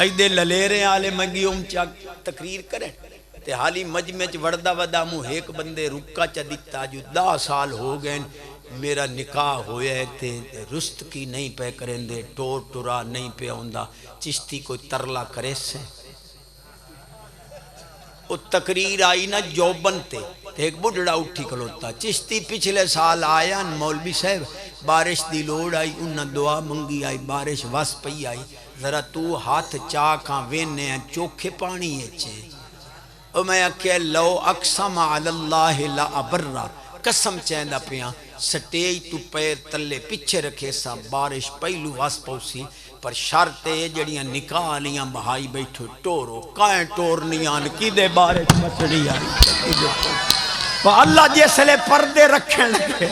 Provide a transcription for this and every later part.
ایدے للیرے آلے مگی چا تقریر کریں تے حالی مجمع چ وردہ ودا مو ایک بندے رکا چا دیتا جو 10 سال ہو گئے میرا نکاح ہویا ہے تے رست کی نہیں پہ کریں دے ٹور ٹورا نہیں پہ ہوندہ چشتی کوئی ترلا کرے سے وہ تقریر آئی نا جوبن تے ایک بڑھڑا اٹھی کھلوتا چشتی پچھلے سال آیا مولوی صاحب بارش دی لوڑ آئی انہاں دعا منگی آئی بارش وس پئی آئی ذرا تو ہاتھ چاکاں وینے ہیں چوکھے پانی اچھے او میں کہ لو اقسم علی اللہ لا ابرہ قسم چیندہ پیاں سٹیج تو پیر تلے پیچھے رکھے سا بارش پہلو واس پوسی پر شرطے جڑیاں نکاح لیاں بہائی بیٹھو ٹورو کائیں ٹور نہیں آن کی دے بارش مسڑی آئی وہ اللہ جیسے پردے رکھیں لگے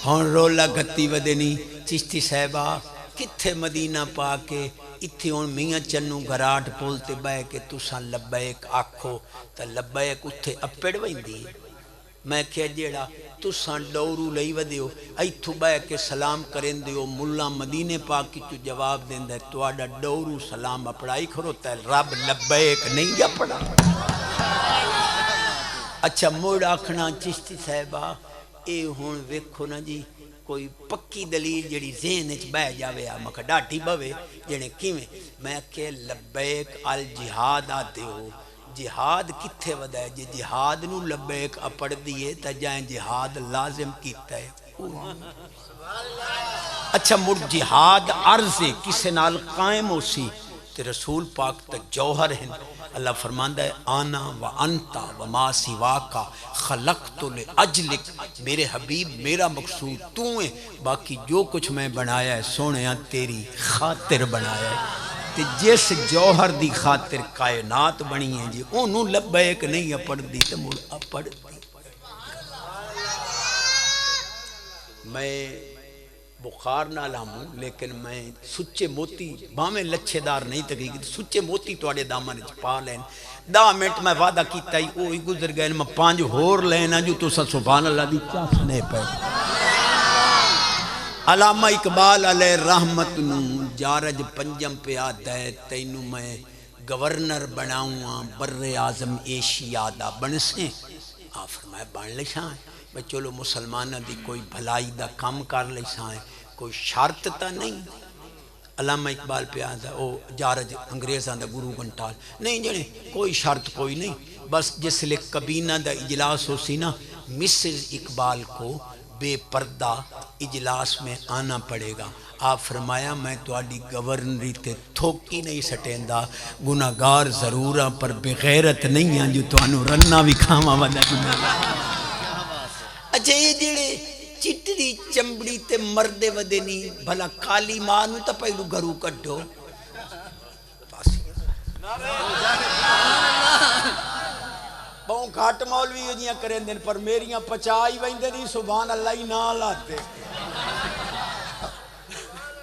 ہون رولا گتی ودنی چشتی صاحبہ کتھے مدینہ پا کے اتھی ہون میاں چنو گراٹ پولتے بے کے تساں لبیک آکھو تا لبیک اتھے اپڑ ویندی میں کہہ جیڑا تساں ڈورو لئی ودیو ایتھو بے کے سلام کریں دیو ملا مدینے پاک کی تو جواب دیں دے تو آڈا ڈورو سلام اپڑائی کھروتا ہے رب لبیک نہیں جا پڑا اچھا موڑ آکھنا چشتی صاحبہ اے ہون ویکھو نا جی کوئی پکی دلیل جڑی ذہن اچ بہ جاوے مکہ ڈاٹی بوے جنے کیویں میں کہ لبیک الجہاد آتے ہو جہاد کتھے ودا ہے جی جہاد نو لبیک اپڑ دیئے تا جائیں جہاد لازم کیتا ہے اچھا مڑ جہاد عرض کسے نال قائم ہو سی تے رسول پاک تا جوہر ہیں اللہ فرماندہ ہے آنا و انتا و ما سواکا خلقت لأجلک میرے حبیب میرا مقصود تو ہے باقی جو کچھ میں بنایا ہے سونیاں تیری خاطر بنایا ہے تے جس جوہر دی خاطر کائنات بنی ہیں جی انہوں لبیک نہیں اپڑ دی تے مڑ اپڑ دی میں بخار نہ لاموں لیکن میں سچے موتی باہمیں لچھے دار نہیں تکی سچے موتی توڑے دامن پا لین 10 منٹ میں وعدہ کیتا ہی اوہی گزر گئے میں 5 ہور لینا جو تو سبحان اللہ دی چاسنے پہ علامہ اقبال علیہ رحمت نو جارج پنجم پہ آتا ہے تینوں میں گورنر بناؤں بر اعظم ایشیا دا بنسیں آپ فرمائے بن لشاں میں چلو مسلمانہ دی کوئی بھلائی دا کام کر لشاں کوئی شرط تا نہیں علامہ اقبال پہ آتا او جارج انگریزان دا گرو گھنٹال نہیں جنے کوئی شرط کوئی نہیں بس جس لئے کبینہ دا اجلاس ہو سی نا مسز اقبال کو بے پردہ اجلاس میں آنا پڑے گا آپ فرمایا میں تو آڈی گورنری تے تھوکی نہیں سٹیندہ گناہگار ضرورہ پر بغیرت نہیں ہیں جو تو انو رنہ بھی کھاما ودا گناہ اچھا یہ جڑے چٹری چمبڑی تے مردے ودے نہیں بھلا کالی مانو تا پہلو گھرو کٹو بہوں گھاٹ مولوی یہ کریں دن پر میریاں پچائی ویندے نہیں سبحان اللہ ہی نہ لاتے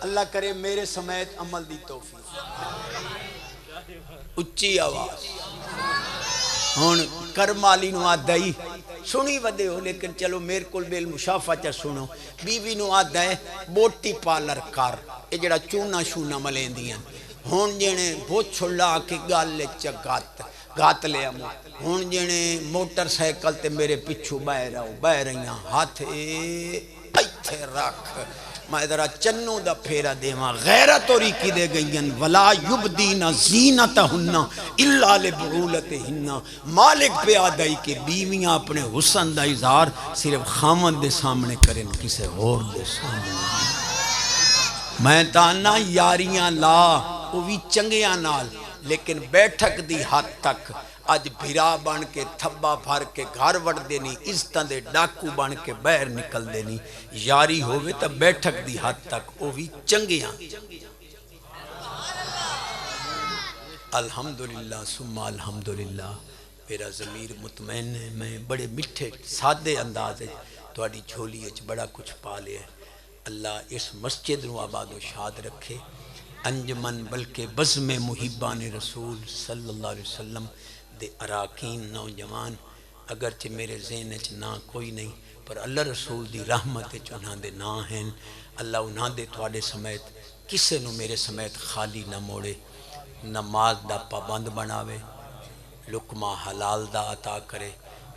اللہ کرے میرے سمیت عمل دی توفیق اچھی آواز ہون کرمالی نو آدھائی سنی ودے ہو لیکن چلو میرے کل بیل مشافہ چا سنو بیوی نو آدھائی بوٹی پالر کار یہ جڑا چونا شونا ملین دیاں ہون جینے بہت چھلا کے گالے چا گات لے امو ہون جینے موٹر سائیکل تے میرے پچھو بہ رہیاں ہاتھ ایتھے رکھ میں ادھرا چنو دا پھیرا دیواں غیرت اور کی دے گئین ولا یبدین زینتہن الا لبعولتہن مالک پہ آدائی کہ بیویاں اپنے حسن دا اظہار صرف خامن دے سامنے کریں کسے اور دے سامنے میں تانا یاریاں لا وہ بھی چنگیاں نال لیکن بیٹھک دی حد تک اج بھیرا بن کے تھبا بھر کے گھر وڑ دینی عزتاں دے ڈاکو بن کے باہر نکل دینی یاری ہوئے تا بیٹھک دی حد تک وہ بھی چنگیاں الحمدللہ ثم الحمدللہ میرا ضمیر مطمئن ہے میں بڑے مٹھے سادے انداز ہے تواڈی جھولی وچ بڑا کچھ پا لیا ہے اللہ اس مسجد نو آباد و شاد رکھے انجمن بلکہ بزم محبان رسول صلی اللہ علیہ وسلم دے اراکین نوجوان اگرچہ میرے ذہن چ نہ کوئی نہیں پر اللہ رسول دی رحمت چ انہاں دے نا ہیں اللہ انہاں دے تواڈے سمیت کسے نو میرے سمیت خالی نہ موڑے نماز دا پابند بناوے لقمہ حلال دا عطا کرے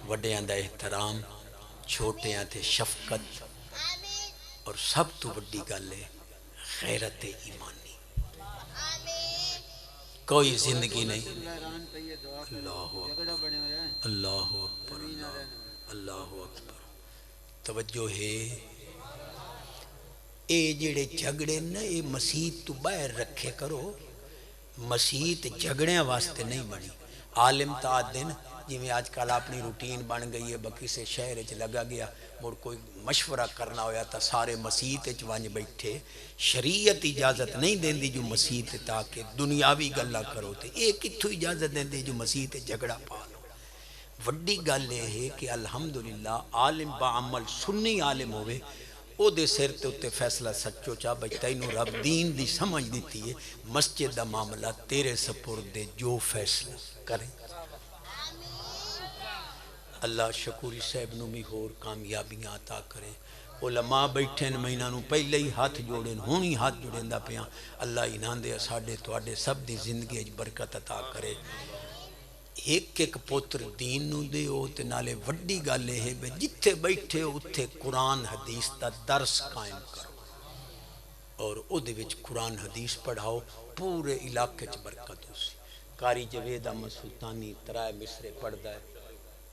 وڈیاں دا احترام چھوٹیاں تے شفقت اور سب تو وڈی گل ہے غیرت ایمانی کوئی زندگی نہیں اللہ اکبر اللہ اکبر اللہ اکبر توجہ ہے اے جڑے جھگڑے نا اے مسیت تو باہر رکھے کرو مسیت جھگڑیاں واسطے نہیں بنی عالم تا دن جی میں آج کل اپنی روٹین بن گئی ہے بکی سے شہر چ لگا گیا مڑ کوئی مشورہ کرنا ہویا تا سارے مسیت چ ونج بیٹھے شریعت اجازت نہیں دیندی جو مسیت تاکہ دنیاوی گلا کرو تے اے کتھوں اجازت دیندی جو مسیت جھگڑا پا لو وڈی گل یہ ہے کہ الحمدللہ عالم با عمل سنی عالم ہوئے او دے سر تے اتے فیصلہ سچو چاہ بچ تینوں رب دین دی سمجھ دیتی ہے مسجد دا معاملہ تیرے سپرد دے جو فیصلہ کریں اللہ شکوری صاحب نو بھی ہور کامیابیاں عطا کرے علماء بیٹھے مہینہ نو پہلے ہی ہاتھ جوڑیں ہونی ہاتھ جوڑیں دا پیاں اللہ انہاں دے ساڈے تواڈے سب دی زندگی وچ برکت عطا کرے ایک ایک پوتر دین نو دے او تے نالے وڈی گل ہے جتھے بیٹھے اتھے قرآن حدیث دا درس قائم کرو اور او دے وچ قرآن حدیث پڑھاؤ پورے علاقے چ برکت ہو سی قاری جوید احمد سلطانی ترائے مصرے پڑھدا ہے